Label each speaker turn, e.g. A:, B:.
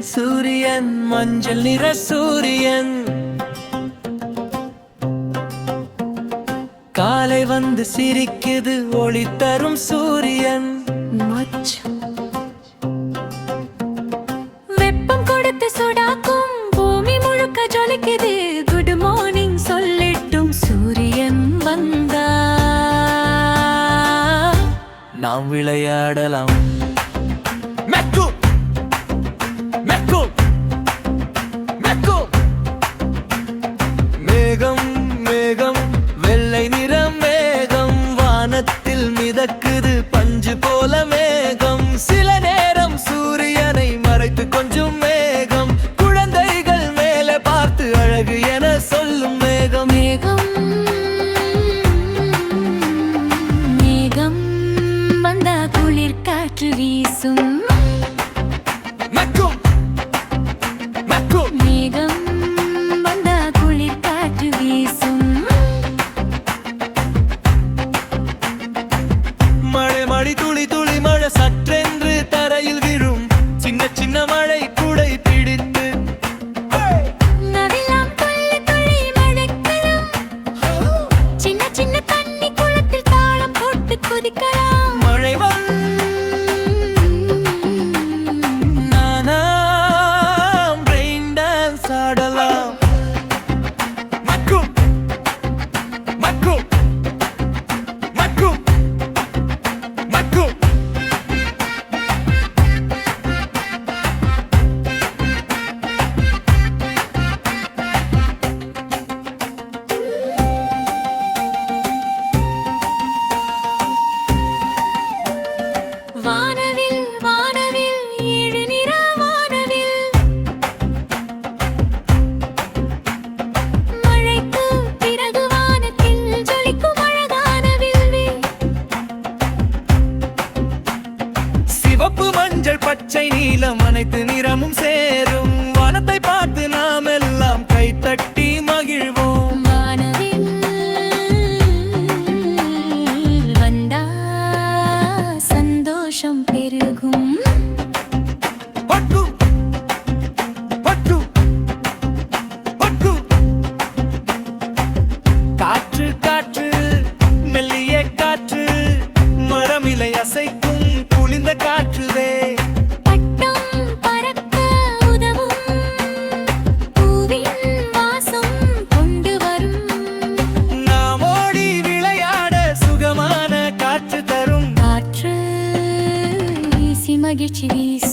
A: சூரியன் மஞ்சள் நிற சூரியன் காலை வந்து சிரிக்குது ஒளி தரும் சூரியன்
B: வெப்பம் கொடுத்து சுடாக்கும் பூமி முழுக்க ஜொலிக்குது குட் மார்னிங் சொல்லிட்டும் சூரியன் வந்தா
A: நாம் விளையாடலாம் மேகம் மேகம் வெள்ளை நிறம் மேகம் வானத்தில் மிதக்குது பஞ்சு போல மேகம் சில நேரம் சூரியனை மறைத்து கொஞ்சம் மேகம் குழந்தைகள் மேலே பார்த்து அழகு என சொல்லும் மேகம்
B: மேகம் மேகம் வந்தா குளிர் காற்று வீசும் மேகம் வந்தா குளிர் காற்று வீசும்
A: மழை மழை துளி துளி மழை சற்றென்று தரையில் விழும் சின்ன சின்ன மழை கூடை பிடித்து
B: நதிலாம் துள்ளி துள்ளி மழைக்கலாம் சின்ன சின்ன தண்ணி குளத்தில் தாளம் போட்டு குதிக்கலாம்
A: மழை நானாம் ரெயின் டான்ஸ் ஆடலாம்
B: வானவில் வானவில் ஏழு நிற வானவில் மழைக்கு பிறகு வானத்தில் ஜொலிக்கும் அழகான வில்வில்
A: சிவப்பு மஞ்சள் பச்சை நீலம் அனைத்து நிறமும் சேரும் வானத்தை பார்த்து நாம் எல்லாம் கைத்தட்டி மகிழ்வோம்
B: வானவில் வந்தா சந்தோஷம் பெருகும்
A: காற்று காற்று மெல்லிய காற்று மரமிலை அசைக்கும் குளிர்ந்த காற்றுவே
B: பட்டம் பறக்க உதவும் பூவின் வாசம் கொண்டு வரும்
A: நாம் ஓடி விளையாட சுகமான காற்று தரும்
B: காற்று வீசி மகிழ்ச்சி வீசும்